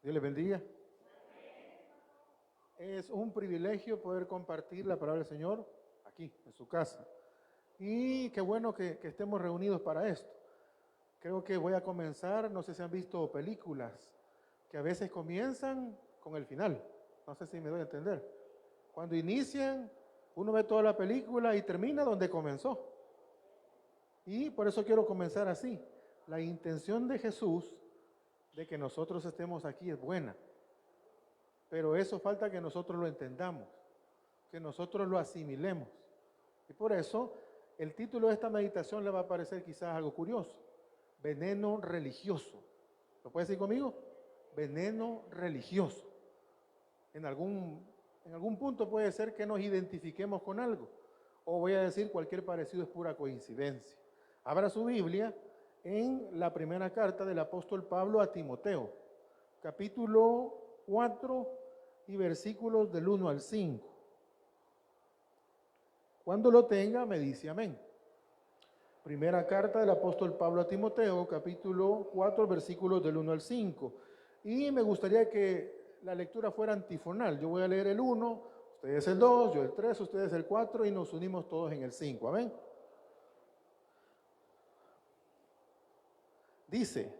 Dios les bendiga. Es un privilegio poder compartir la palabra del Señor aquí, en su casa. Y qué bueno que estemos reunidos para esto. Creo que voy a comenzar, no sé si han visto películas que a veces comienzan con el final. No sé si me doy a entender. Cuando inician, uno ve toda la película y termina donde comenzó. Y por eso quiero comenzar así. La intención de Jesús de que nosotros estemos aquí es buena. Pero eso falta que nosotros lo entendamos, que nosotros lo asimilemos. Y por eso el título de esta meditación le va a parecer quizás algo curioso. Veneno religioso. ¿Lo puede decir conmigo? Veneno religioso. En algún punto puede ser que nos identifiquemos con algo. O voy a decir cualquier parecido es pura coincidencia. Abra su Biblia en la primera carta del apóstol Pablo a Timoteo, capítulo 4 y versículos del 1 al 5. Cuando lo tenga, me dice amén. Primera carta del apóstol Pablo a Timoteo, capítulo 4, versículos del 1 al 5. Y me gustaría que la lectura fuera antifonal. Yo voy a leer el 1, ustedes el 2, yo el 3, ustedes el 4 y nos unimos todos en el 5. Amén. Dice,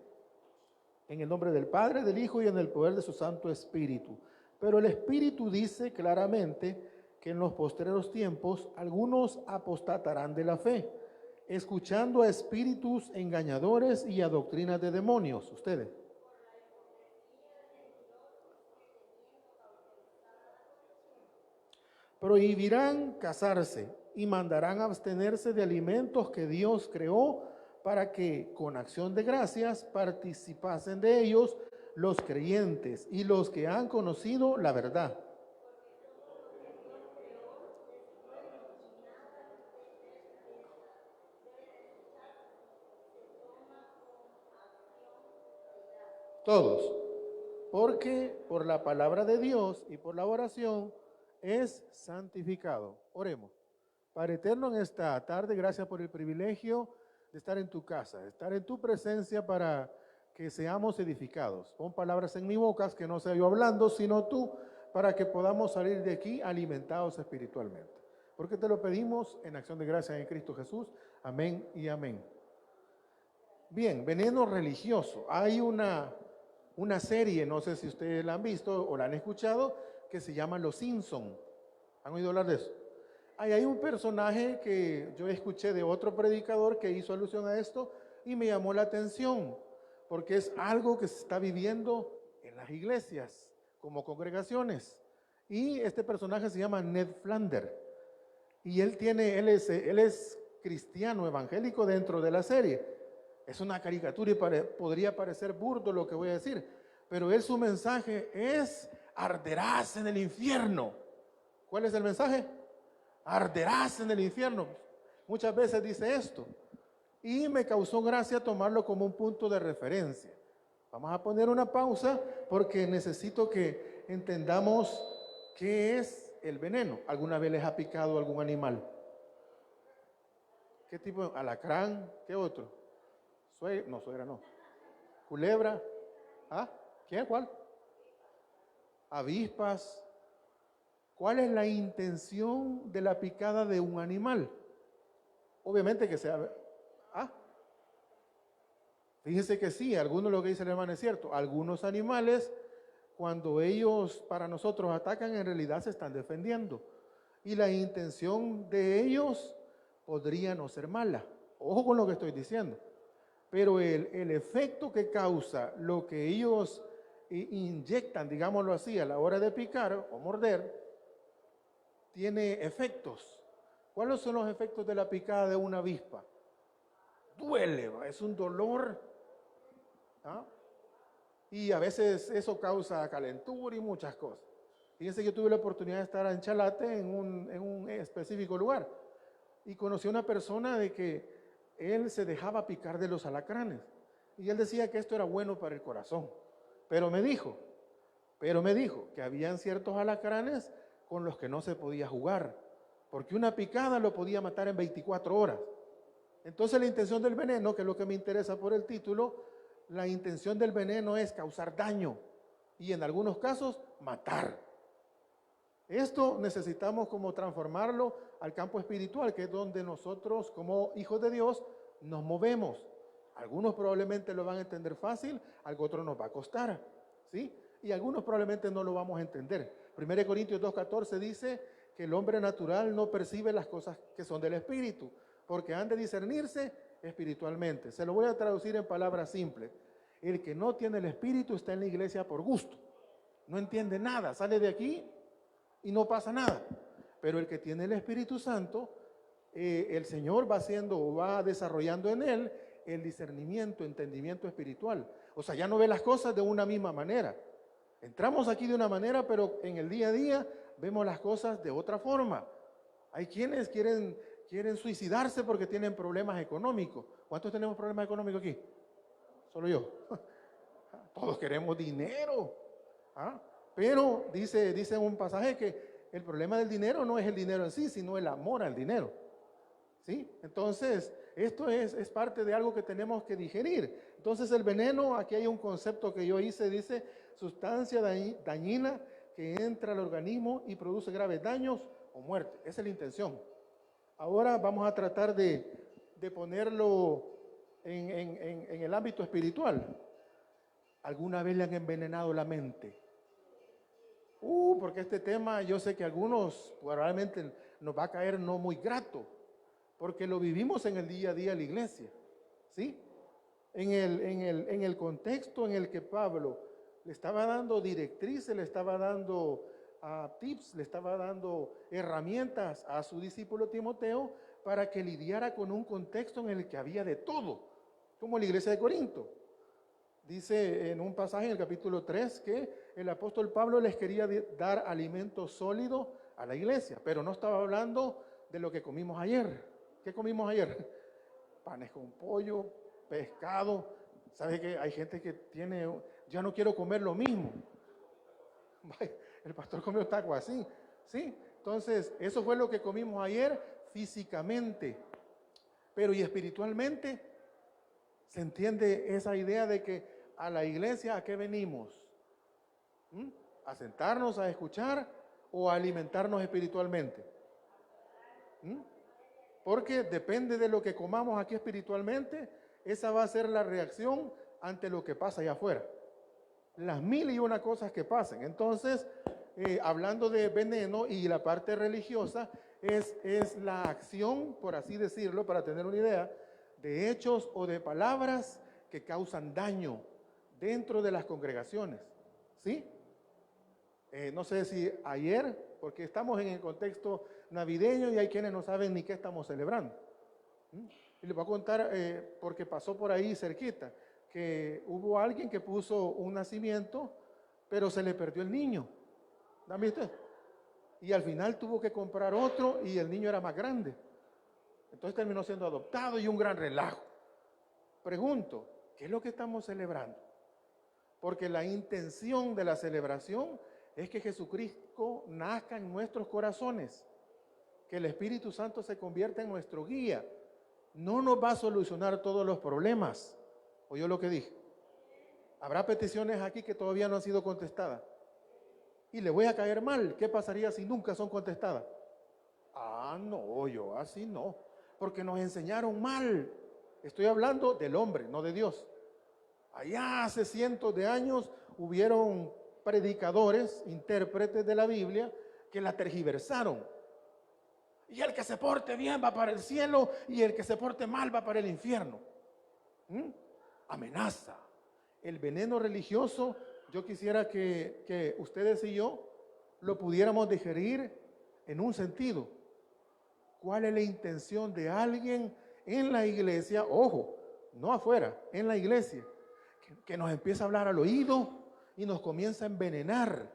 en el nombre del Padre, del Hijo y en el poder de su Santo Espíritu. Pero el Espíritu dice claramente que en los postreros tiempos algunos apostatarán de la fe, escuchando a espíritus engañadores y a doctrinas de demonios. Ustedes. Prohibirán casarse y mandarán abstenerse de alimentos que Dios creó para que con acción de gracias participasen de ellos los creyentes y los que han conocido la verdad. Todos, porque por la palabra de Dios y por la oración es santificado. Oremos. Padre eterno, en esta tarde, gracias por el privilegio de estar en tu casa, de estar en tu presencia para que seamos edificados. Pon palabras en mi boca, que no sea yo hablando, sino tú, para que podamos salir de aquí alimentados espiritualmente. Porque te lo pedimos en acción de gracia en Cristo Jesús. Amén y amén. Bien, veneno religioso. Hay una serie, no sé si ustedes la han visto o la han escuchado, que se llama Los Simpson. ¿Han oído hablar de eso? Hay un personaje que yo escuché de otro predicador que hizo alusión a esto y me llamó la atención, porque es algo que se está viviendo en las iglesias, como congregaciones. Y este personaje se llama Ned Flanders. Y él es cristiano evangélico dentro de la serie. Es una caricatura y podría parecer burdo lo que voy a decir, pero su mensaje es: arderás en el infierno. ¿Cuál es el mensaje? Arderás en el infierno. Muchas veces dice esto y me causó gracia tomarlo como un punto de referencia. Vamos a poner una pausa porque necesito que entendamos qué es el veneno. ¿Alguna vez les ha picado algún animal? ¿Qué tipo? ¿Alacrán? ¿Qué otro? Suegra no. ¿Culebra? ¿Ah? ¿Quién? ¿Cuál? Avispas. ¿Cuál es la intención de la picada de un animal? Obviamente que sea... ¿Ah? Fíjense que sí, algunos lo que dice el hermano es cierto. Algunos animales, cuando ellos para nosotros atacan, en realidad se están defendiendo. Y la intención de ellos podría no ser mala. Ojo con lo que estoy diciendo. Pero el efecto que causa lo que ellos inyectan, digámoslo así, a la hora de picar o morder, tiene efectos. ¿Cuáles son los efectos de la picada de una avispa? Duele, es un dolor. ¿Ah? Y a veces eso causa calentura y muchas cosas. Fíjense que yo tuve la oportunidad de estar en Chalate, en un específico lugar, y conocí a una persona de que él se dejaba picar de los alacranes. Y él decía que esto era bueno para el corazón. Pero me dijo que habían ciertos alacranes con los que no se podía jugar, porque una picada lo podía matar en 24 horas. Entonces la intención del veneno, que es lo que me interesa por el título, la intención del veneno es causar daño. y en algunos casos matar. Esto necesitamos como transformarlo al campo espiritual, que es donde nosotros como hijos de Dios nos movemos. Algunos probablemente lo van a entender fácil, algo otro nos va a costar, ¿sí? Y algunos probablemente no lo vamos a entender. 1 Corintios 2:14 dice que el hombre natural no percibe las cosas que son del espíritu, porque han de discernirse espiritualmente. Se lo voy a traducir en palabras simples. El que no tiene el espíritu está en la iglesia por gusto. No entiende nada, sale de aquí y no pasa nada. Pero el que tiene el Espíritu Santo, el Señor va desarrollando en él el discernimiento, entendimiento espiritual. O sea, ya no ve las cosas de una misma manera. Entramos aquí de una manera, pero en el día a día vemos las cosas de otra forma. Hay quienes quieren suicidarse porque tienen problemas económicos. ¿Cuántos tenemos problemas económicos aquí? Solo yo. Todos queremos dinero. ¿Ah? Pero dice un pasaje que el problema del dinero no es el dinero en sí, sino el amor al dinero. ¿Sí? Entonces, esto es parte de algo que tenemos que digerir. Entonces, el veneno, aquí hay un concepto que yo hice, dice sustancia dañina que entra al organismo y produce graves daños o muerte. Esa es la intención. Ahora vamos a tratar de ponerlo en el ámbito espiritual. ¿Alguna vez le han envenenado la mente? Porque este tema yo sé que a algunos probablemente nos va a caer no muy grato, porque lo vivimos en el día a día de la iglesia, ¿sí? En el contexto en el que Pablo le estaba dando directrices, le estaba dando tips, le estaba dando herramientas a su discípulo Timoteo para que lidiara con un contexto en el que había de todo, como la iglesia de Corinto. Dice en un pasaje en el capítulo 3 que el apóstol Pablo les quería dar alimento sólido a la iglesia, pero no estaba hablando de lo que comimos ayer. ¿Qué comimos ayer? Panes con pollo, pescado. ¿Sabe que hay gente que ya no quiero comer lo mismo? El pastor comió taco así, ¿sí? Entonces, eso fue lo que comimos ayer físicamente, pero ¿y espiritualmente? ¿Se entiende esa idea de que a la iglesia a qué venimos? ¿A sentarnos, a escuchar o a alimentarnos espiritualmente? Porque depende de lo que comamos aquí espiritualmente, esa va a ser la reacción ante lo que pasa allá afuera. Las 1001 cosas que pasen. Entonces, hablando de veneno y la parte religiosa, es la acción, por así decirlo, para tener una idea, de hechos o de palabras que causan daño dentro de las congregaciones, ¿sí? No sé si ayer, porque estamos en el contexto navideño y hay quienes no saben ni qué estamos celebrando. Y les voy a contar, porque pasó por ahí cerquita, que hubo alguien que puso un nacimiento, pero se le perdió el niño. ¿No han visto? Y al final tuvo que comprar otro y el niño era más grande. Entonces terminó siendo adoptado y un gran relajo. Pregunto, ¿qué es lo que estamos celebrando? Porque la intención de la celebración es que Jesucristo nazca en nuestros corazones, que el Espíritu Santo se convierta en nuestro guía. No nos va a solucionar todos los problemas. ¿Oyó lo que dije? Habrá peticiones aquí que todavía no han sido contestadas. Y le voy a caer mal. ¿Qué pasaría si nunca son contestadas? No, yo así no. Porque nos enseñaron mal. Estoy hablando del hombre, no de Dios. Allá hace cientos de años hubieron predicadores, intérpretes de la Biblia, que la tergiversaron. Y el que se porte bien va para el cielo y el que se porte mal va para el infierno. Amenaza. El veneno religioso, yo quisiera que ustedes y yo lo pudiéramos digerir en un sentido. ¿Cuál es la intención de alguien en la iglesia? Ojo, no afuera, en la iglesia, que nos empieza a hablar al oído y nos comienza a envenenar.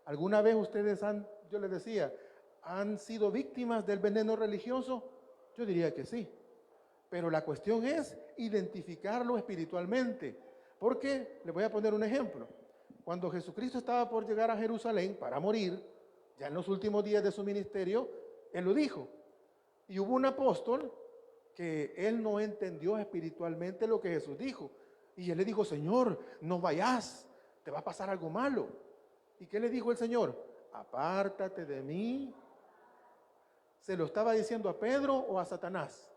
¿Alguna vez ustedes yo les decía, han sido víctimas del veneno religioso? Yo diría que sí. Pero la cuestión es identificarlo espiritualmente. Porque, les voy a poner un ejemplo. Cuando Jesucristo estaba por llegar a Jerusalén para morir, ya en los últimos días de su ministerio, Él lo dijo. Y hubo un apóstol que él no entendió espiritualmente lo que Jesús dijo. Y él le dijo, Señor, no vayas, te va a pasar algo malo. ¿Y qué le dijo el Señor? Apártate de mí. ¿Se lo estaba diciendo a Pedro o a Satanás?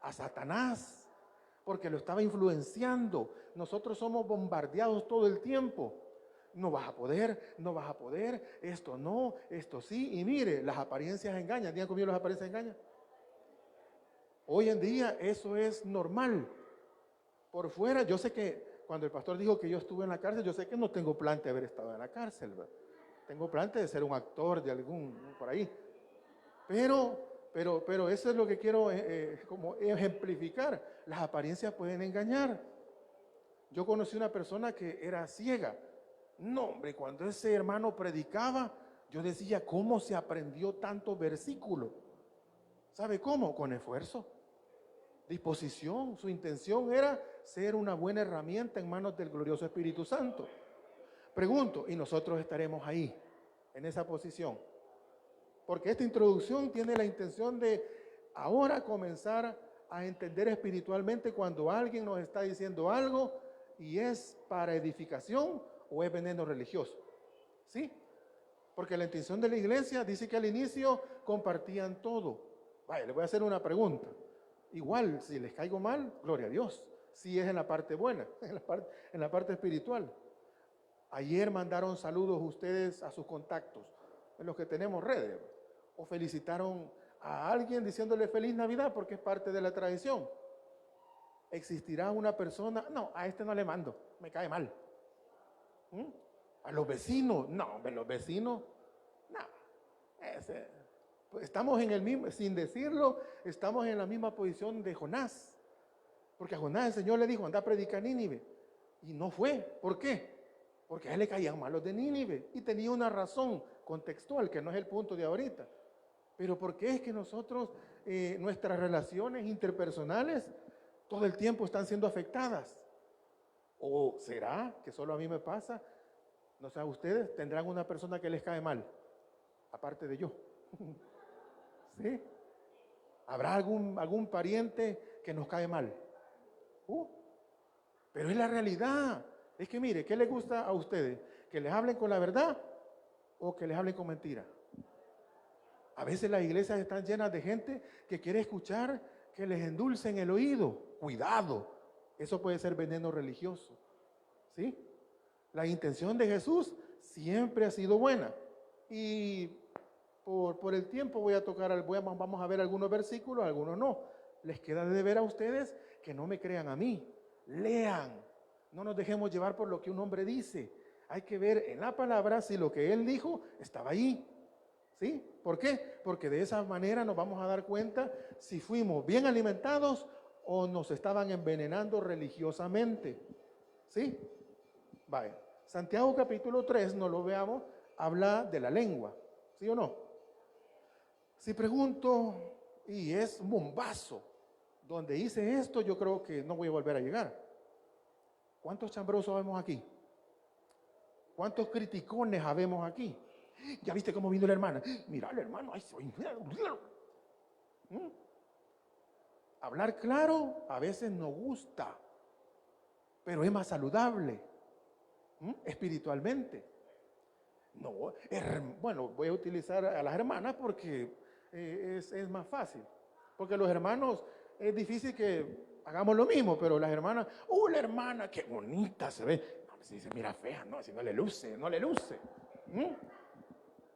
A Satanás, porque lo estaba influenciando. Nosotros somos bombardeados todo el tiempo. No vas a poder, no vas a poder, esto no, esto sí. Y mire, las apariencias engañan. ¿Digan conmigo, las apariencias engañan? Hoy en día eso es normal. Por fuera, yo sé que cuando el pastor dijo que yo estuve en la cárcel, yo sé que no tengo plan de haber estado en la cárcel, ¿verdad? Tengo plan de ser un actor de algún, por ahí. Pero eso es lo que quiero como ejemplificar. Las apariencias pueden engañar. Yo conocí una persona que era ciega. No, hombre, cuando ese hermano predicaba, yo decía, ¿cómo se aprendió tanto versículo? ¿Sabe cómo? Con esfuerzo, disposición. Su intención era ser una buena herramienta en manos del glorioso Espíritu Santo. Pregunto, ¿y nosotros estaremos ahí, en esa posición? Porque esta introducción tiene la intención de ahora comenzar a entender espiritualmente cuando alguien nos está diciendo algo y es para edificación o es veneno religioso. ¿Sí? Porque la intención de la iglesia dice que al inicio compartían todo. Vaya, les voy a hacer una pregunta. Igual, si les caigo mal, gloria a Dios. Si es en la parte buena, en la parte espiritual. Ayer mandaron saludos ustedes a sus contactos, en los que tenemos redes, o felicitaron a alguien diciéndole feliz Navidad porque es parte de la tradición. ¿Existirá una persona? No, a este no le mando, me cae mal. A los vecinos, no, a los vecinos, no. Estamos en el mismo, sin decirlo, estamos en la misma posición de Jonás. Porque a Jonás el Señor le dijo, anda a predicar Nínive. Y no fue. ¿Por qué? Porque a él le caían mal los de Nínive. Y tenía una razón contextual, que no es el punto de ahorita. Pero ¿por qué es que nosotros, nuestras relaciones interpersonales, todo el tiempo están siendo afectadas? ¿O será que solo a mí me pasa? No sé, ustedes tendrán una persona que les cae mal, aparte de yo. ¿Sí? ¿Habrá algún pariente que nos cae mal? Pero es la realidad. Es que mire, ¿qué les gusta a ustedes? ¿Que les hablen con la verdad o que les hablen con mentira? A veces las iglesias están llenas de gente que quiere escuchar que les endulcen el oído. Cuidado, eso puede ser veneno religioso. ¿Sí? La intención de Jesús siempre ha sido buena. Y por el tiempo vamos a ver algunos versículos, algunos no. Les queda de ver a ustedes que no me crean a mí. Lean. No nos dejemos llevar por lo que un hombre dice. Hay que ver en la palabra si lo que él dijo estaba ahí. ¿Sí? ¿Por qué? Porque de esa manera nos vamos a dar cuenta si fuimos bien alimentados o nos estaban envenenando religiosamente. ¿Sí? Vaya. Santiago capítulo 3, no lo veamos, habla de la lengua. ¿Sí o no? Si pregunto, y es un bombazo, donde hice esto, yo creo que no voy a volver a llegar. ¿Cuántos chambrosos vemos aquí? ¿Cuántos criticones habemos aquí? ¿Ya viste cómo vino la hermana? Mira, el hermano, ay, soy... Hablar claro a veces nos gusta, pero es más saludable espiritualmente. No, bueno, voy a utilizar a las hermanas porque es más fácil. Porque los hermanos es difícil que hagamos lo mismo, pero las hermanas, la hermana, qué bonita se ve. No, si se mira fea, no, si no le luce, no le luce.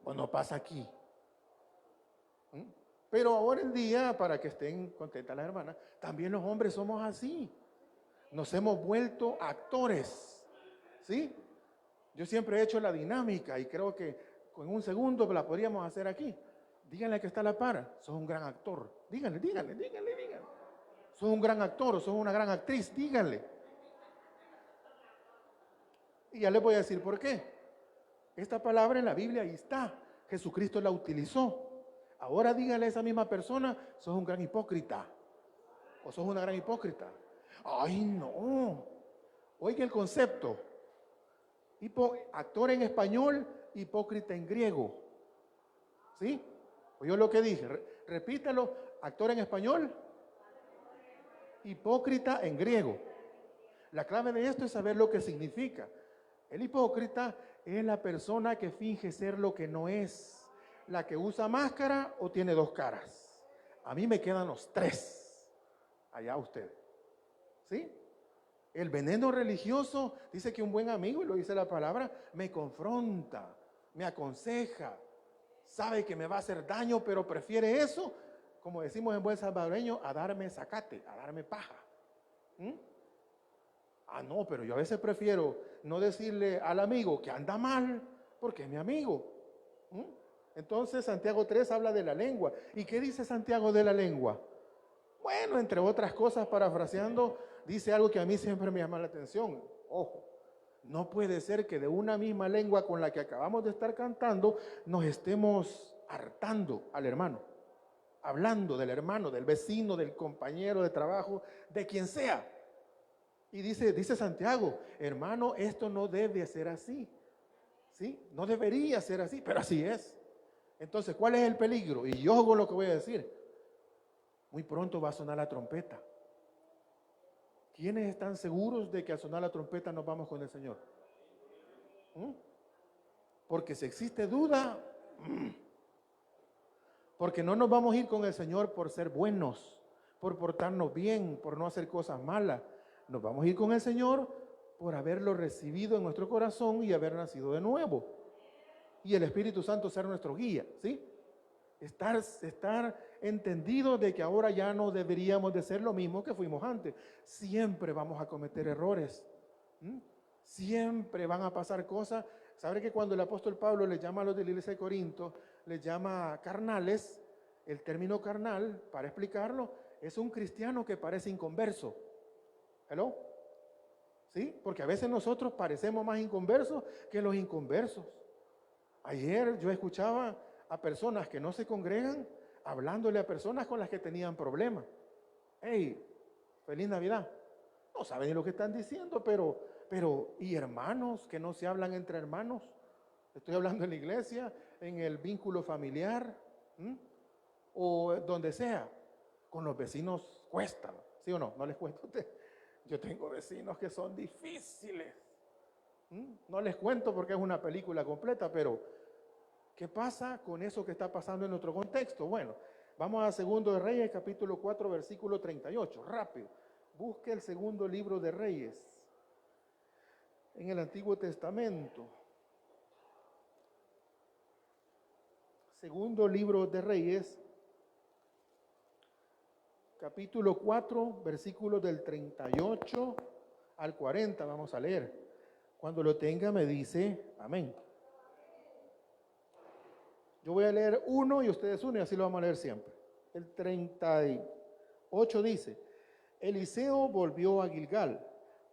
O no pasa aquí. Pero ahora en día, para que estén contentas las hermanas, también los hombres somos así. Nos hemos vuelto actores. ¿Sí? Yo siempre he hecho la dinámica y creo que con un segundo la podríamos hacer aquí. Díganle que está a la par, sos un gran actor. Díganle. Sos un gran actor, sos una gran actriz, díganle. Y ya les voy a decir por qué. Esta palabra en la Biblia ahí está. Jesucristo la utilizó. Ahora dígale a esa misma persona, sos un gran hipócrita. O sos una gran hipócrita. Ay, no. Oiga el concepto. Actor en español, hipócrita en griego. ¿Sí? ¿Oyó lo que dije? Repítalo. Actor en español, hipócrita en griego. La clave de esto es saber lo que significa. El hipócrita es la persona que finge ser lo que no es, la que usa máscara o tiene dos caras. A mí me quedan los tres. Allá usted. ¿Sí? El veneno religioso dice que un buen amigo, y lo dice la palabra, me confronta, me aconseja, sabe que me va a hacer daño, pero prefiere eso, como decimos en buen salvadoreño, a darme zacate, a darme paja. ¿Mm? Ah, no, pero yo a veces prefiero no decirle al amigo que anda mal, porque es mi amigo. ¿Mm? Entonces Santiago 3 habla de la lengua. ¿Y qué dice Santiago de la lengua? Bueno, entre otras cosas, parafraseando, dice algo que a mí siempre me llama la atención. Ojo, no puede ser que de una misma lengua con la que acabamos de estar cantando nos estemos hartando al hermano, hablando del hermano, del vecino, del compañero de trabajo, de quien sea. Y dice Santiago, hermano, esto no debe ser así, ¿sí? No debería ser así, pero así es. Entonces, ¿cuál es el peligro? Y yo hago lo que voy a decir. Muy pronto va a sonar la trompeta. ¿Quiénes están seguros de que al sonar la trompeta nos vamos con el Señor? ¿Mm? Porque si existe duda, porque no nos vamos a ir con el Señor por ser buenos, por portarnos bien, por no hacer cosas malas. Nos vamos a ir con el Señor por haberlo recibido en nuestro corazón y haber nacido de nuevo. Y el Espíritu Santo ser nuestro guía, ¿sí? Estar entendido de que ahora ya no deberíamos de ser lo mismo que fuimos antes. Siempre vamos a cometer errores. ¿Mm? Siempre van a pasar cosas. ¿Sabe que cuando el apóstol Pablo le llama a los de la iglesia de Corinto, les llama carnales? El término carnal, para explicarlo, es un cristiano que parece inconverso. ¿Hello? ¿Sí? Porque a veces nosotros parecemos más inconversos que los inconversos. Ayer yo escuchaba a personas que no se congregan hablándole a personas con las que tenían problemas. Hey, feliz Navidad. No saben ni lo que están diciendo, pero, ¿y hermanos que no se hablan entre hermanos? Estoy hablando en la iglesia, en el vínculo familiar, o donde sea. Con los vecinos cuesta, ¿sí o no? ¿No les cuento a usted? Yo tengo vecinos que son difíciles. No les cuento porque es una película completa, pero ¿qué pasa con eso que está pasando en nuestro contexto? Bueno, vamos a Segundo de Reyes, capítulo 4, versículo 38. Rápido. Busque el segundo libro de Reyes en el Antiguo Testamento. Segundo libro de Reyes, capítulo 4, versículos del 38 al 40. Vamos a leer. Cuando lo tenga me dice amén. Yo voy a leer uno y ustedes uno y así lo vamos a leer siempre. El 38 dice, Eliseo volvió a Gilgal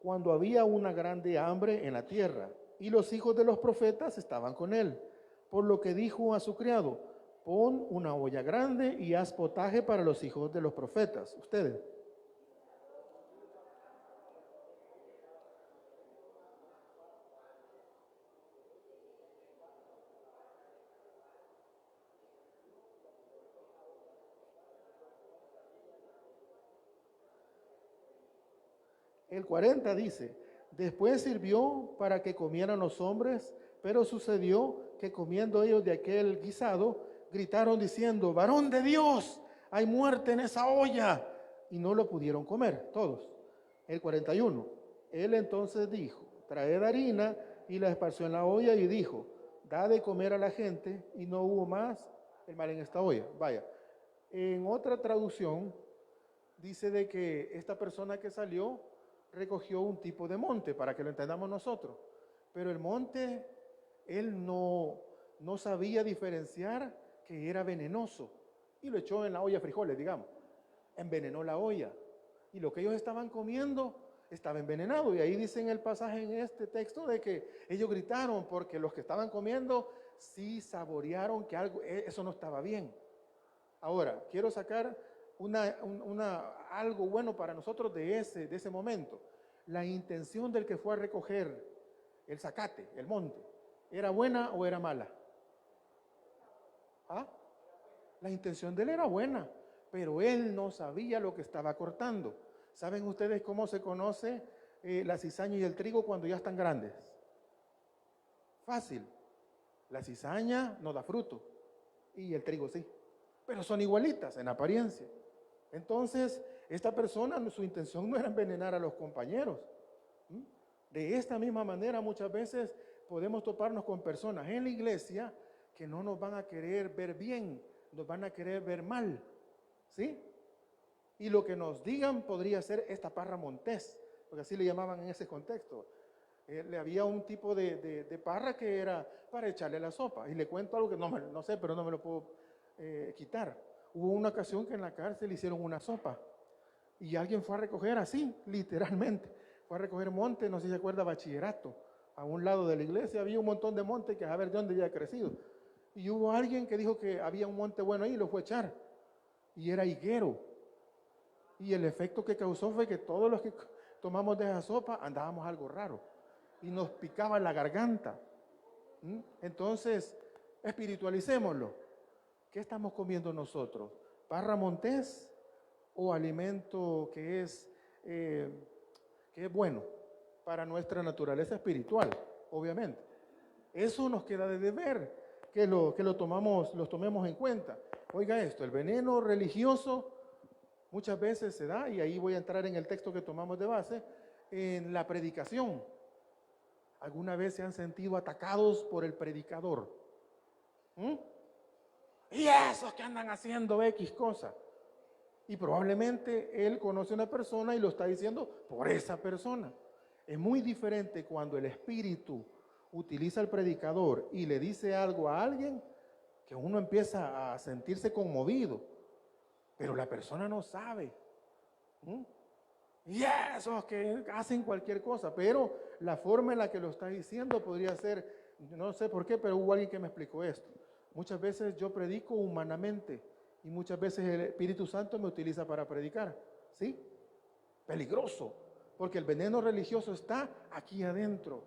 cuando había una grande hambre en la tierra y los hijos de los profetas estaban con él, por lo que dijo a su criado, pon una olla grande y haz potaje para los hijos de los profetas. Ustedes. El 40 dice, después sirvió para que comieran los hombres, pero sucedió que comiendo ellos de aquel guisado, gritaron diciendo, varón de Dios, hay muerte en esa olla, y no lo pudieron comer todos. El 41, él entonces dijo, traed harina, y la esparció en la olla, y dijo, da de comer a la gente, y no hubo más el mal en esta olla. Vaya, en otra traducción, dice de que esta persona que salió, recogió un tipo de monte, para que lo entendamos nosotros. Pero el monte, él no sabía diferenciar que era venenoso. Y lo echó en la olla de frijoles, digamos. Envenenó la olla. Y lo que ellos estaban comiendo estaba envenenado. Y ahí dice en el pasaje en este texto de que ellos gritaron porque los que estaban comiendo sí saborearon que eso no estaba bien. Ahora, quiero sacar algo bueno para nosotros de ese momento. La intención del que fue a recoger el zacate, el monte, ¿era buena o era mala? ¿Ah? La intención de él era buena, pero él no sabía lo que estaba cortando. ¿Saben ustedes cómo se conoce la cizaña y el trigo cuando ya están grandes? Fácil. La cizaña no da fruto y el trigo sí, pero son igualitas en apariencia. Entonces, esta persona, su intención no era envenenar a los compañeros. ¿Mm? De esta misma manera, muchas veces podemos toparnos con personas en la iglesia que no nos van a querer ver bien, nos van a querer ver mal, ¿sí? Y lo que nos digan podría ser esta parra montés, porque así le llamaban en ese contexto. Le había un tipo de parra que era para echarle la sopa. Y le cuento algo que no sé, pero no me lo puedo quitar. Hubo una ocasión que en la cárcel hicieron una sopa. Y alguien fue a recoger así, literalmente. Fue a recoger monte, no sé si se acuerda, bachillerato. A un lado de la iglesia había un montón de monte que a ver de dónde había crecido. Y hubo alguien que dijo que había un monte bueno ahí y lo fue a echar. Y era higuero. Y el efecto que causó fue que todos los que tomamos de esa sopa andábamos algo raro. Y nos picaba la garganta. Entonces, espiritualicémoslo. ¿Qué estamos comiendo nosotros? ¿Parra montés o alimento que es bueno para nuestra naturaleza espiritual? Obviamente. Eso nos queda de deber, que los tomemos en cuenta. Oiga esto, el veneno religioso muchas veces se da, y ahí voy a entrar en el texto que tomamos de base, en la predicación. ¿Alguna vez se han sentido atacados por el predicador? Y esos que andan haciendo X cosa. Y probablemente él conoce a una persona y lo está diciendo por esa persona. Es muy diferente cuando el Espíritu utiliza al predicador y le dice algo a alguien que uno empieza a sentirse conmovido, pero la persona no sabe. Y esos que hacen cualquier cosa, pero la forma en la que lo está diciendo podría ser, no sé por qué, pero hubo alguien que me explicó esto. Muchas veces yo predico humanamente y muchas veces el Espíritu Santo me utiliza para predicar, ¿sí? Peligroso, porque el veneno religioso está aquí adentro.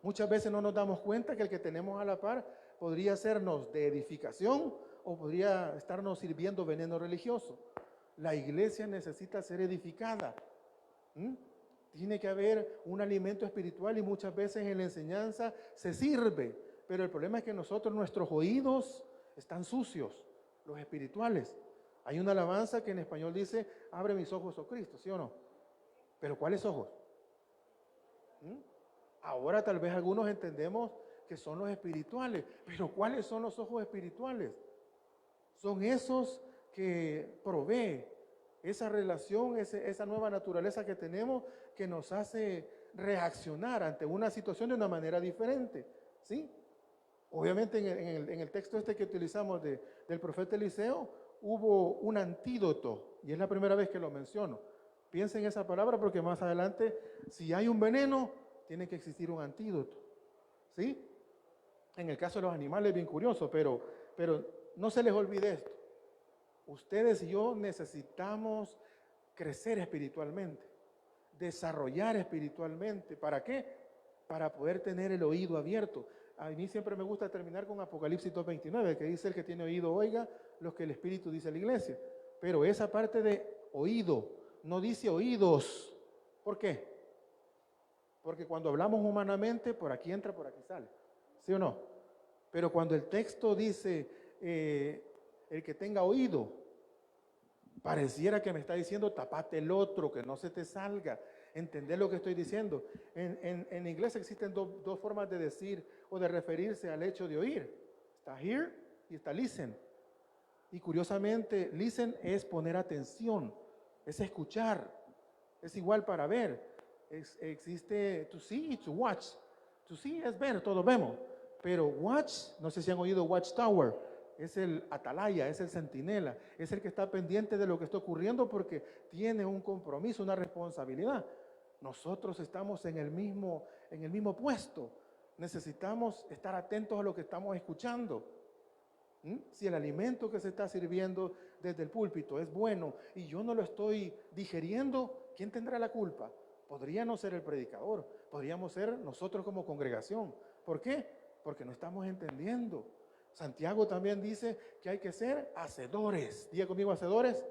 Muchas veces no nos damos cuenta que el que tenemos a la par podría sernos de edificación o podría estarnos sirviendo veneno religioso. La iglesia necesita ser edificada. Tiene que haber un alimento espiritual y muchas veces en la enseñanza se sirve, pero el problema es que nuestros oídos están sucios, los espirituales. Hay una alabanza que en español dice, abre mis ojos, oh Cristo, ¿sí o no? Pero ¿cuáles ojos? Ahora tal vez algunos entendemos que son los espirituales, pero ¿cuáles son los ojos espirituales? Son esos que provee esa relación, esa nueva naturaleza que tenemos que nos hace reaccionar ante una situación de una manera diferente, ¿sí? Obviamente en el texto este que utilizamos del profeta Eliseo hubo un antídoto y es la primera vez que lo menciono. Piensen en esa palabra porque más adelante, si hay un veneno, tiene que existir un antídoto, ¿sí? En el caso de los animales es bien curioso, pero no se les olvide esto. Ustedes y yo necesitamos crecer espiritualmente, desarrollar espiritualmente. ¿Para qué? Para poder tener el oído abierto. A mí siempre me gusta terminar con Apocalipsis 2:29, que dice: el que tiene oído oiga lo que el Espíritu dice a la iglesia. Pero esa parte de oído no dice oídos. ¿Por qué? Porque cuando hablamos humanamente, por aquí entra, por aquí sale. ¿Sí o no? Pero cuando el texto dice el que tenga oído, pareciera que me está diciendo tapate el otro, que no se te salga. Entender lo que estoy diciendo. En inglés existen dos formas de decir o de referirse al hecho de oír. Está hear y está listen. Y curiosamente, listen es poner atención, es escuchar. Es igual para ver. Existe to see y to watch. To see es ver, todos vemos. Pero watch, no sé si han oído Watchtower, es el atalaya, es el centinela, es el que está pendiente de lo que está ocurriendo porque tiene un compromiso, una responsabilidad. Nosotros estamos en el mismo puesto. Necesitamos estar atentos a lo que estamos escuchando. Si el alimento que se está sirviendo desde el púlpito es bueno y yo no lo estoy digeriendo, ¿quién tendrá la culpa? Podría no ser el predicador, podríamos ser nosotros como congregación. ¿Por qué? Porque no estamos entendiendo. Santiago también dice que hay que ser hacedores. Diga conmigo, hacedores,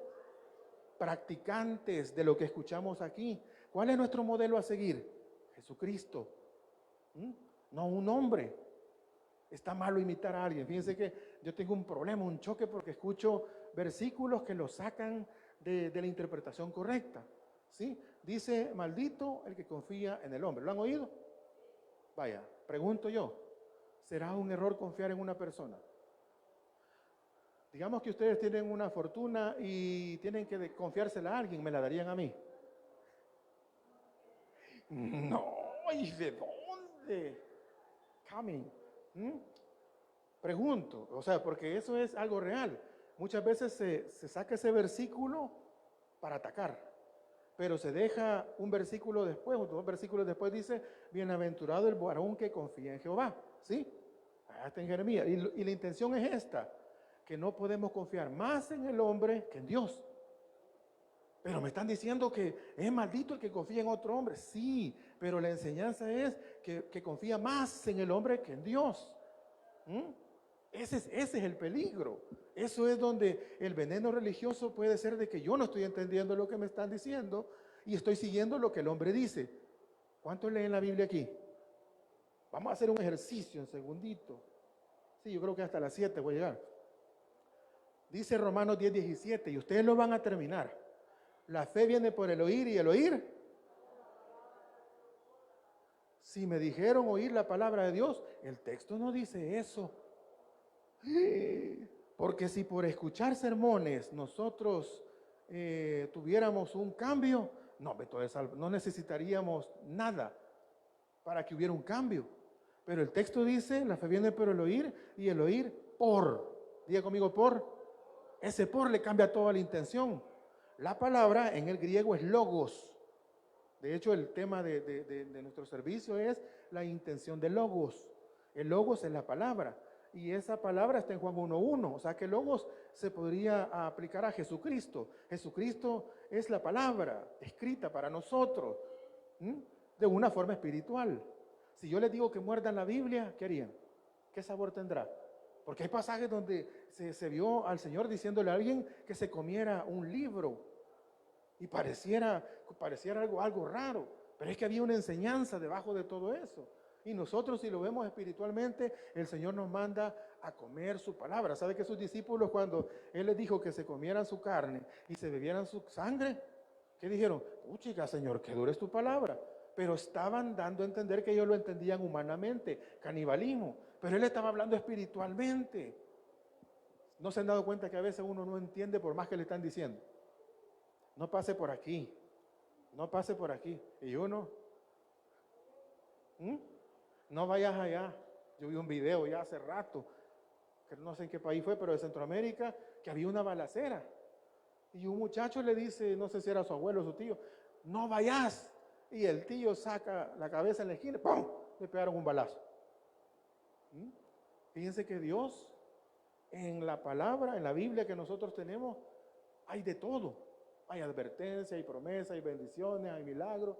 practicantes de lo que escuchamos aquí. ¿Cuál es nuestro modelo a seguir? Jesucristo. No un hombre. Está malo imitar a alguien. Fíjense que yo tengo un problema, un choque, porque escucho versículos que los sacan de la interpretación correcta. ¿Sí? Dice, maldito el que confía en el hombre. ¿Lo han oído? Vaya, pregunto yo, ¿será un error confiar en una persona? Digamos que ustedes tienen una fortuna y tienen que confiársela a alguien, ¿me la darían a mí? No, ¿y de dónde? Coming. ¿Mm? Pregunto, o sea, porque eso es algo real. Muchas veces se saca ese versículo para atacar, pero se deja un versículo después, o dos versículos después dice, bienaventurado el varón que confía en Jehová, ¿sí? Está en Jeremías. Y la intención es esta, que no podemos confiar más en el hombre que en Dios. Pero me están diciendo que es maldito el que confía en otro hombre. Sí, pero la enseñanza es que confía más en el hombre que en Dios. ¿Mm? Ese es el peligro. Eso es donde el veneno religioso puede ser de que yo no estoy entendiendo lo que me están diciendo y estoy siguiendo lo que el hombre dice. ¿Cuántos leen la Biblia aquí? Vamos a hacer un ejercicio en segundito. Sí, yo creo que hasta las 7 voy a llegar. Dice Romanos 10:17 y ustedes lo van a terminar. La fe viene por el oír y el oír. Si me dijeron oír la palabra de Dios, el texto no dice eso. Porque si por escuchar sermones nosotros tuviéramos un cambio, no necesitaríamos nada para que hubiera un cambio. Pero el texto dice, la fe viene por el oír y el oír por. Diga conmigo por. Ese por le cambia toda la intención. La palabra en el griego es logos. De hecho, el tema de nuestro servicio es la intención de logos. El logos es la palabra. Y esa palabra está en Juan 1:1. O sea que logos se podría aplicar a Jesucristo. Jesucristo es la palabra escrita para nosotros. De una forma espiritual. Si yo les digo que muerdan la Biblia, ¿qué harían? ¿Qué sabor tendrá? Porque hay pasajes donde se vio al Señor diciéndole a alguien que se comiera un libro. Y pareciera algo raro, pero es que había una enseñanza debajo de todo eso. Y nosotros, si lo vemos espiritualmente, el Señor nos manda a comer su palabra. ¿Sabe que sus discípulos, cuando Él les dijo que se comieran su carne y se bebieran su sangre, ¿qué dijeron? Chica, Señor, que dura es tu palabra. Pero estaban dando a entender que ellos lo entendían humanamente, canibalismo. Pero Él estaba hablando espiritualmente. ¿No se han dado cuenta que a veces uno no entiende por más que le están diciendo? No pase por aquí, no pase por aquí. Y uno, no vayas allá. Yo vi un video ya hace rato, que no sé en qué país fue, pero de Centroamérica, que había una balacera. Y un muchacho le dice, no sé si era su abuelo o su tío, no vayas. Y el tío saca la cabeza en la esquina, ¡pum!, le pegaron un balazo. Fíjense que Dios, en la palabra, en la Biblia que nosotros tenemos, hay de todo. Hay advertencia, hay promesa, hay bendiciones, hay milagros,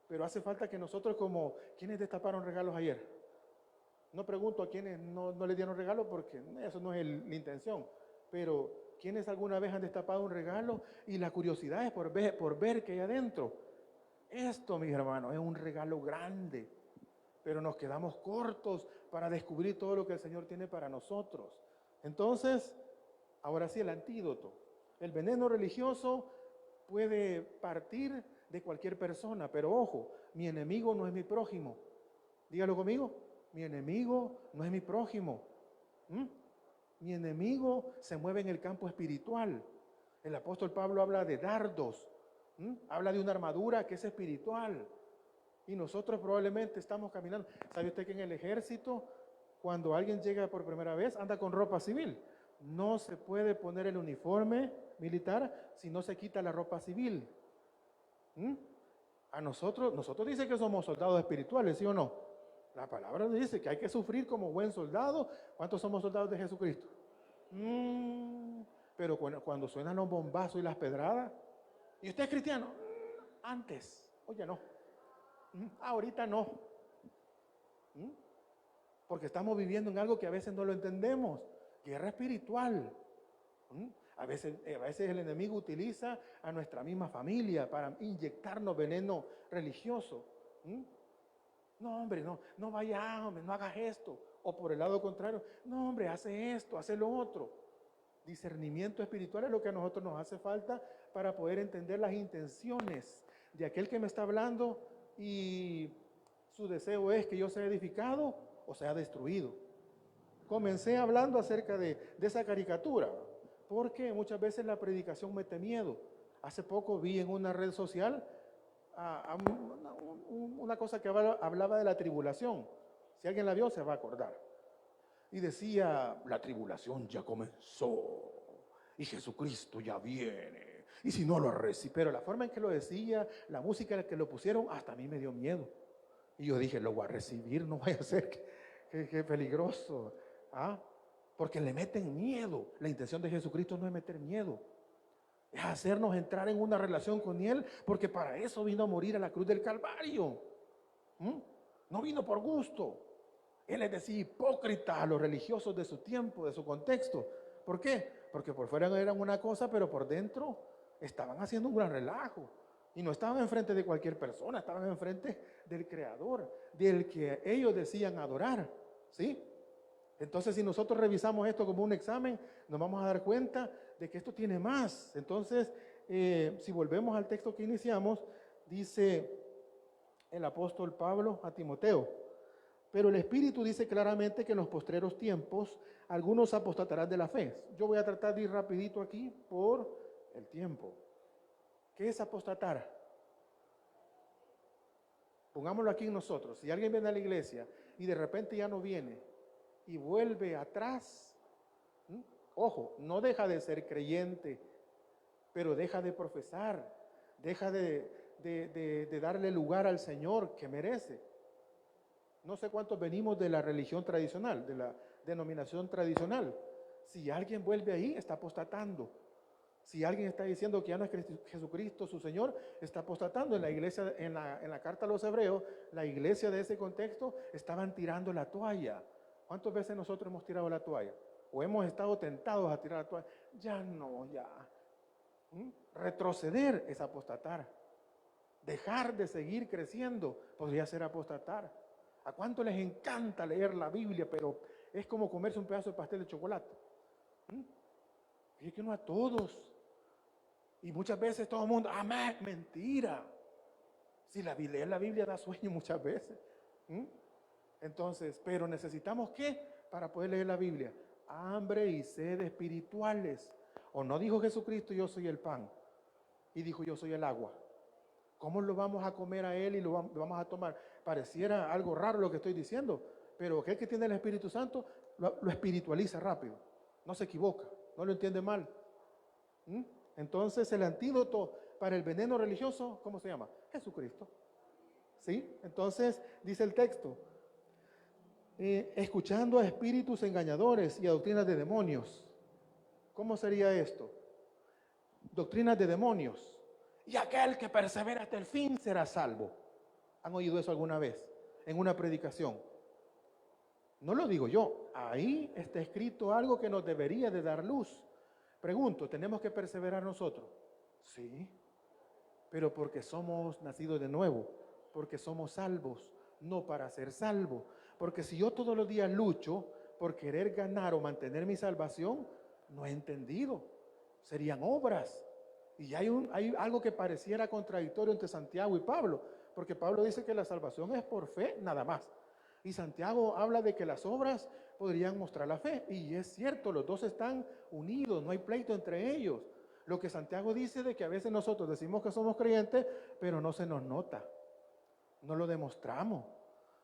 pero hace falta que nosotros, como quienes destaparon regalos ayer. No pregunto a quienes no le dieron regalo porque eso no es la intención, pero quienes alguna vez han destapado un regalo y la curiosidad es por ver qué hay adentro. Esto, mis hermanos, es un regalo grande, pero nos quedamos cortos para descubrir todo lo que el Señor tiene para nosotros. Entonces, ahora sí, el antídoto. El veneno religioso puede partir de cualquier persona, pero ojo, mi enemigo no es mi prójimo. Dígalo conmigo, mi enemigo no es mi prójimo. Mi enemigo se mueve en el campo espiritual. El apóstol Pablo habla de dardos, habla de una armadura que es espiritual. Y nosotros probablemente estamos caminando. ¿Sabe usted que en el ejército, cuando alguien llega por primera vez, anda con ropa civil? No se puede poner el uniforme militar si no se quita la ropa civil. A nosotros dice que somos soldados espirituales, ¿sí o no? La palabra dice que hay que sufrir como buen soldado. ¿Cuántos somos soldados de Jesucristo? Pero cuando suenan los bombazos y las pedradas, ¿y usted es cristiano? Antes, oye, no. Ahorita no. Porque estamos viviendo en algo que a veces no lo entendemos. Guerra espiritual. A veces el enemigo utiliza a nuestra misma familia para inyectarnos veneno religioso. No, hombre, no vayas, hombre, no hagas esto. O por el lado contrario, no hombre, hace esto, hace lo otro. Discernimiento espiritual es lo que a nosotros nos hace falta para poder entender las intenciones de aquel que me está hablando y su deseo es que yo sea edificado o sea destruido. Comencé hablando acerca de esa caricatura, porque muchas veces la predicación mete miedo. Hace poco vi en una red social una cosa que hablaba de la tribulación. Si alguien la vio, se va a acordar. Y decía, la tribulación ya comenzó y Jesucristo ya viene. Y si no lo recibe, pero la forma en que lo decía, la música en la que lo pusieron, hasta a mí me dio miedo. Y yo dije, lo voy a recibir, no vaya a ser que peligroso. ¿Ah? Porque le meten miedo. La intención de Jesucristo no es meter miedo, es hacernos entrar en una relación con Él, porque para eso vino a morir a la cruz del Calvario. No vino por gusto. Él les decía hipócritas a los religiosos de su tiempo, de su contexto. ¿Por qué? Porque por fuera eran una cosa, pero por dentro estaban haciendo un gran relajo. Y no estaban enfrente de cualquier persona, estaban enfrente del Creador, del que ellos decían adorar. ¿Sí? Entonces, si nosotros revisamos esto como un examen, nos vamos a dar cuenta de que esto tiene más. Entonces, si volvemos al texto que iniciamos, dice el apóstol Pablo a Timoteo, pero el Espíritu dice claramente que en los postreros tiempos algunos apostatarán de la fe. Yo voy a tratar de ir rapidito aquí por el tiempo. ¿Qué es apostatar? Pongámoslo aquí en nosotros. Si alguien viene a la iglesia y de repente ya no viene y vuelve atrás, ojo, no deja de ser creyente, pero deja de profesar, deja de darle lugar al Señor que merece. No sé cuántos venimos de la religión tradicional, de la denominación tradicional. Si alguien vuelve ahí, está apostatando. Si alguien está diciendo que ya no es Jesucristo su Señor, está apostatando. En la iglesia, en la carta a los hebreos, la iglesia de ese contexto estaban tirando la toalla. ¿Cuántas veces nosotros hemos tirado la toalla? O hemos estado tentados a tirar la toalla. Ya no, ya. Retroceder es apostatar. Dejar de seguir creciendo podría ser apostatar. ¿A cuánto les encanta leer la Biblia, pero es como comerse un pedazo de pastel de chocolate? Es que no a todos. Y muchas veces todo el mundo, amén, mentira. Si leer la Biblia da sueño muchas veces. Entonces, pero necesitamos ¿qué? Para poder leer la Biblia. Hambre y sed espirituales. ¿O no dijo Jesucristo, yo soy el pan? Y dijo, yo soy el agua. ¿Cómo lo vamos a comer a Él y lo vamos a tomar? Pareciera algo raro lo que estoy diciendo, pero aquel que tiene el Espíritu Santo lo espiritualiza rápido. No se equivoca, no lo entiende mal. Entonces el antídoto para el veneno religioso, ¿cómo se llama? Jesucristo. ¿Sí? Entonces dice el texto, escuchando a espíritus engañadores y a doctrinas de demonios. ¿Cómo sería esto? Doctrinas de demonios. Y aquel que persevera hasta el fin será salvo. ¿Han oído eso alguna vez en una predicación? No lo digo yo, ahí está escrito algo que nos debería de dar luz. Pregunto, ¿tenemos que perseverar nosotros? Sí, pero porque somos nacidos de nuevo, porque somos salvos, no para ser salvos. Porque si yo todos los días lucho por querer ganar o mantener mi salvación, no he entendido. Serían obras. Y hay algo que pareciera contradictorio entre Santiago y Pablo, porque Pablo dice que la salvación es por fe nada más. Y Santiago habla de que las obras podrían mostrar la fe. Y es cierto, los dos están unidos, no hay pleito entre ellos. Lo que Santiago dice de que a veces nosotros decimos que somos creyentes, pero no se nos nota, no lo demostramos.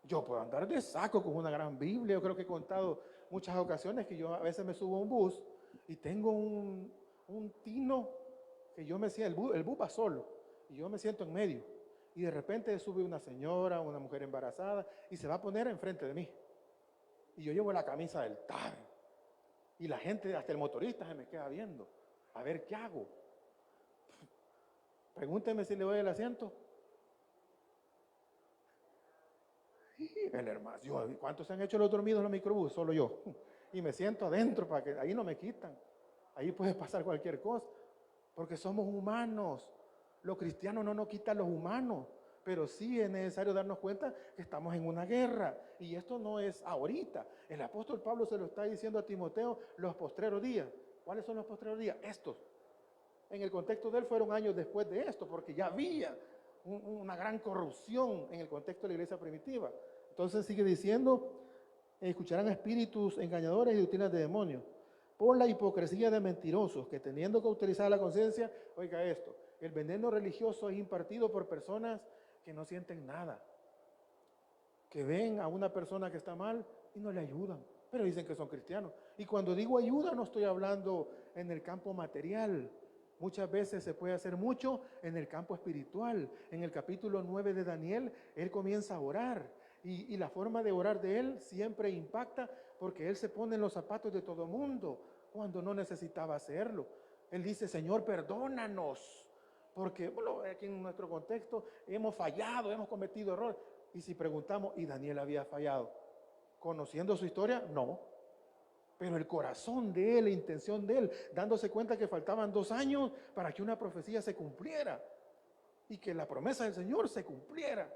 Yo puedo andar de saco con una gran Biblia. Yo creo que he contado muchas ocasiones que yo a veces me subo a un bus y tengo un tino que yo me siento, el bus va solo y yo me siento en medio. Y de repente sube una señora, una mujer embarazada y se va a poner enfrente de mí. Y yo llevo la camisa del TAB. Y la gente, hasta el motorista se me queda viendo. A ver, ¿qué hago? Pregúnteme si le doy el asiento. El hermano, ¿cuántos se han hecho los dormidos en los microbús? Solo yo. Y me siento adentro para que ahí no me quitan. Ahí puede pasar cualquier cosa. Porque somos humanos. Los cristianos no nos quitan los humanos. pero sí es necesario darnos cuenta que estamos en una guerra, y esto no es ahorita. El apóstol Pablo se lo está diciendo a Timoteo, los postreros días. ¿Cuáles son los postreros días? Estos. En el contexto de él fueron años después de esto, porque ya había una gran corrupción en el contexto de la iglesia primitiva. Entonces sigue diciendo, escucharán espíritus engañadores y doctrinas de demonios, por la hipocresía de mentirosos, que teniendo cauterizada la conciencia, oiga esto, el veneno religioso es impartido por personas que no sienten nada, que ven a una persona que está mal y no le ayudan, pero dicen que son cristianos. Y cuando digo ayuda, no estoy hablando en el campo material. Muchas veces se puede hacer mucho en el campo espiritual. En el capítulo 9 de Daniel, él comienza a orar. Y la forma de orar de él siempre impacta, porque él se pone en los zapatos de todo mundo cuando no necesitaba hacerlo. Él dice, Señor, perdónanos, porque bueno, aquí en nuestro contexto hemos fallado, hemos cometido errores. Y si preguntamos, ¿y Daniel había fallado? ¿Conociendo su historia? No. Pero el corazón de él, la intención de él, dándose cuenta que faltaban 2 años para que una profecía se cumpliera y que la promesa del Señor se cumpliera,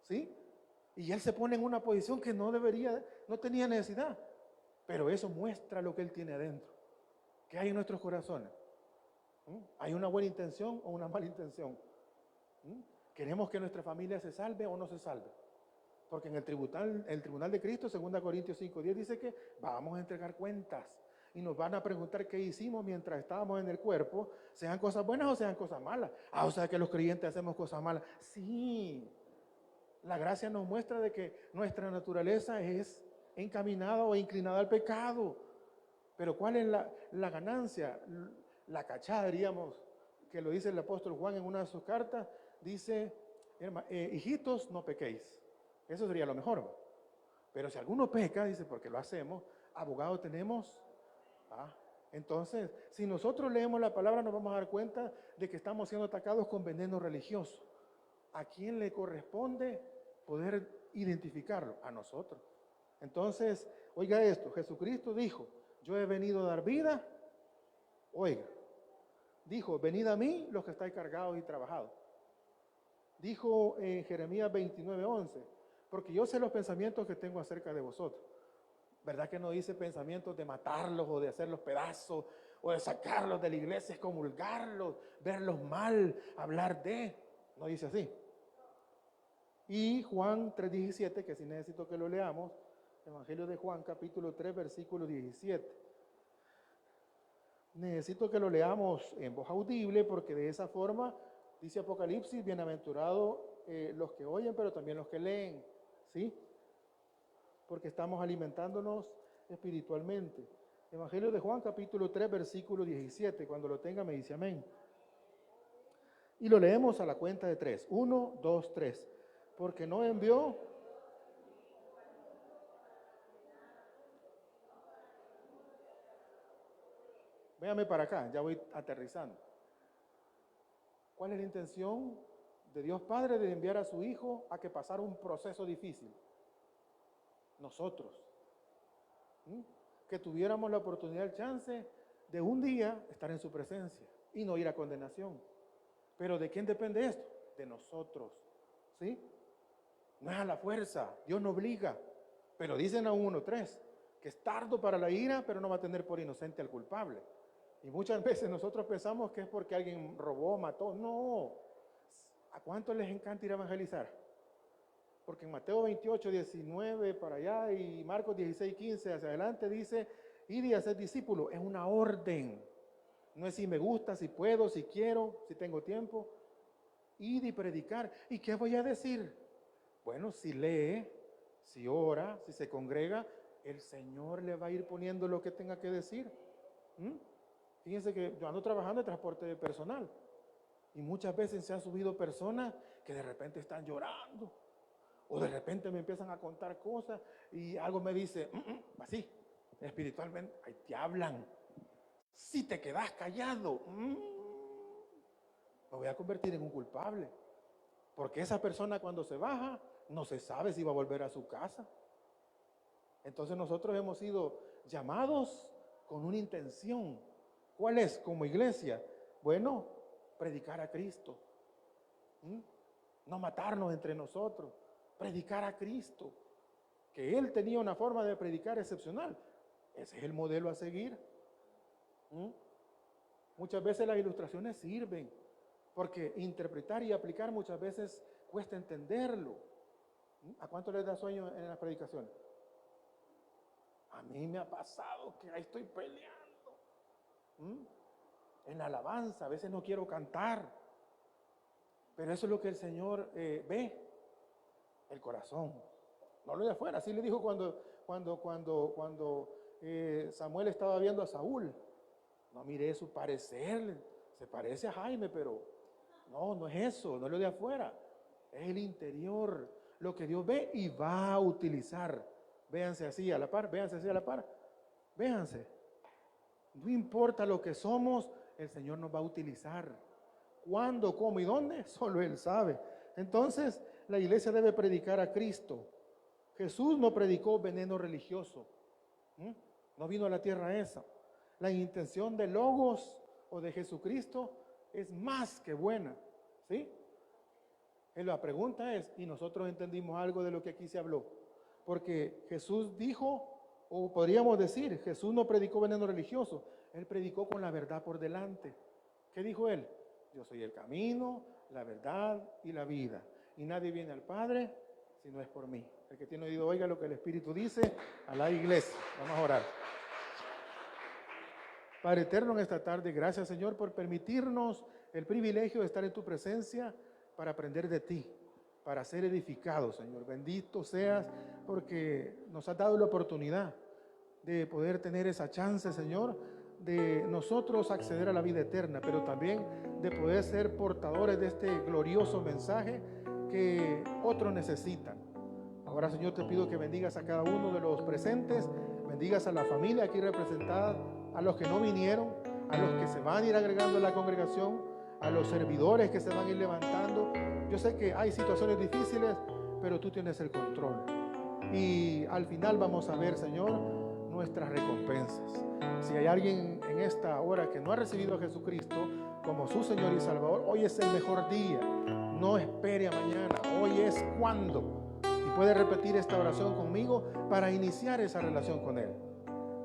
¿sí? Y él se pone en una posición que no debería, no tenía necesidad, pero eso muestra lo que él tiene adentro. ¿Qué hay en nuestros corazones? ¿Hay una buena intención o una mala intención? ¿Queremos que nuestra familia se salve o no se salve? Porque en el tribunal de Cristo, 2 Corintios 5:10, dice que vamos a entregar cuentas y nos van a preguntar qué hicimos mientras estábamos en el cuerpo, sean cosas buenas o sean cosas malas. O sea que los creyentes hacemos cosas malas. Sí, la gracia nos muestra de que nuestra naturaleza es encaminada o inclinada al pecado. Pero ¿cuál es la ganancia? La cachada, diríamos, que lo dice el apóstol Juan en una de sus cartas, dice, hijitos, no pequéis. Eso sería lo mejor. Pero si alguno peca, dice, porque lo hacemos, abogado tenemos. Entonces, si nosotros leemos la palabra, nos vamos a dar cuenta de que estamos siendo atacados con veneno religioso. ¿A quién le corresponde poder identificarlo? A nosotros. Entonces, oiga esto, Jesucristo dijo, yo he venido a dar vida. Oiga, dijo, venid a mí los que estáis cargados y trabajados. Dijo en Jeremías 29:11, porque yo sé los pensamientos que tengo acerca de vosotros. ¿Verdad que no dice pensamientos de matarlos o de hacerlos pedazos o de sacarlos de la iglesia, excomulgarlos, verlos mal, hablar de? No dice así. Y Juan 3:17, que sí necesito que lo leamos, Evangelio de Juan, capítulo 3, versículo 17. Necesito que lo leamos en voz audible, porque de esa forma, dice Apocalipsis, bienaventurados los que oyen, pero también los que leen, ¿sí? Porque estamos alimentándonos espiritualmente. Evangelio de Juan, capítulo 3, versículo 17. Cuando lo tenga me dice amén. Y lo leemos a la cuenta de 3. 1, 2, 3. Porque no envió... Véame para acá, ya voy aterrizando. ¿Cuál es la intención de Dios Padre de enviar a su Hijo a que pasara un proceso difícil? Nosotros. Que tuviéramos la oportunidad, el chance de un día estar en su presencia y no ir a condenación. ¿Pero de quién depende esto? De nosotros. ¿Sí? No es a la fuerza, Dios no obliga. Pero dicen a 1:3 que es tardo para la ira, pero no va a tener por inocente al culpable. Y muchas veces nosotros pensamos que es porque alguien robó, mató. No. ¿A cuántos les encanta ir a evangelizar? Porque en Mateo 28:19 para allá y Marcos 16:15 hacia adelante dice, id y haced discípulos. Es una orden. No es si me gusta, si puedo, si quiero, si tengo tiempo. Id y predicar. ¿Y qué voy a decir? Bueno, si lee, si ora, si se congrega, el Señor le va a ir poniendo lo que tenga que decir. Fíjense que yo ando trabajando en transporte de personal y muchas veces se han subido personas que de repente están llorando o de repente me empiezan a contar cosas y algo me dice, así, espiritualmente, ahí te hablan. Si te quedas callado, me voy a convertir en un culpable. Porque esa persona cuando se baja, no se sabe si va a volver a su casa. Entonces nosotros hemos sido llamados con una intención. ¿Cuál es como iglesia? Bueno, predicar a Cristo. no matarnos entre nosotros, predicar a Cristo, que Él tenía una forma de predicar excepcional. Ese es el modelo a seguir. Muchas veces las ilustraciones sirven, porque interpretar y aplicar muchas veces cuesta entenderlo. ¿A cuánto les da sueño en las predicaciones? A mí me ha pasado que ahí estoy peleando. En la alabanza, a veces no quiero cantar. Pero eso es lo que el Señor ve, el corazón, no lo de afuera. Así le dijo cuando Samuel estaba viendo a Saúl. No mire su parecer, se parece a Jaime, pero no es eso, no es lo de afuera. Es el interior, lo que Dios ve y va a utilizar. Véanse así a la par, véanse así a la par. Véanse. No importa lo que somos, el Señor nos va a utilizar. ¿Cuándo, cómo y dónde? Solo Él sabe. Entonces, la iglesia debe predicar a Cristo. Jesús no predicó veneno religioso. No vino a la tierra esa. La intención de Logos o de Jesucristo es más que buena. ¿Sí? Y la pregunta es, ¿y nosotros entendimos algo de lo que aquí se habló? Porque Jesús dijo, o podríamos decir, Jesús no predicó veneno religioso. Él predicó con la verdad por delante. ¿Qué dijo Él? Yo soy el camino, la verdad y la vida. Y nadie viene al Padre si no es por mí. El que tiene oído oiga lo que el Espíritu dice a la iglesia. Vamos a orar. Padre eterno, en esta tarde, gracias Señor por permitirnos el privilegio de estar en tu presencia para aprender de ti, para ser edificados, Señor. Bendito seas porque nos has dado la oportunidad de poder tener esa chance, Señor, de nosotros acceder a la vida eterna, pero también de poder ser portadores de este glorioso mensaje que otros necesitan. Ahora, Señor, te pido que bendigas a cada uno de los presentes, bendigas a la familia aquí representada, a los que no vinieron, a los que se van a ir agregando a la congregación, a los servidores que se van a ir levantando. Yo sé que hay situaciones difíciles, pero tú tienes el control. Y al final vamos a ver, Señor, nuestras recompensas. Si hay alguien en esta hora que no ha recibido a Jesucristo como su Señor y Salvador, hoy es el mejor día. No espere a mañana, hoy es cuando. Y puede repetir esta oración conmigo para iniciar esa relación con Él.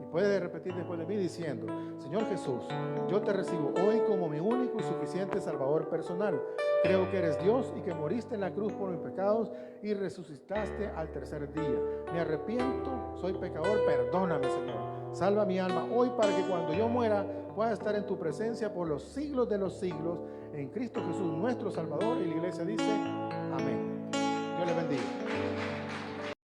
Y puede repetir después de mí diciendo, Señor Jesús, yo te recibo hoy como mi único y suficiente Salvador personal. Creo que eres Dios y que moriste en la cruz por mis pecados y resucitaste al tercer día. Me arrepiento, soy pecador, perdóname, Señor. Salva mi alma hoy para que cuando yo muera pueda estar en tu presencia por los siglos de los siglos, en Cristo Jesús, nuestro Salvador. Y la iglesia dice, amén. Dios les bendiga.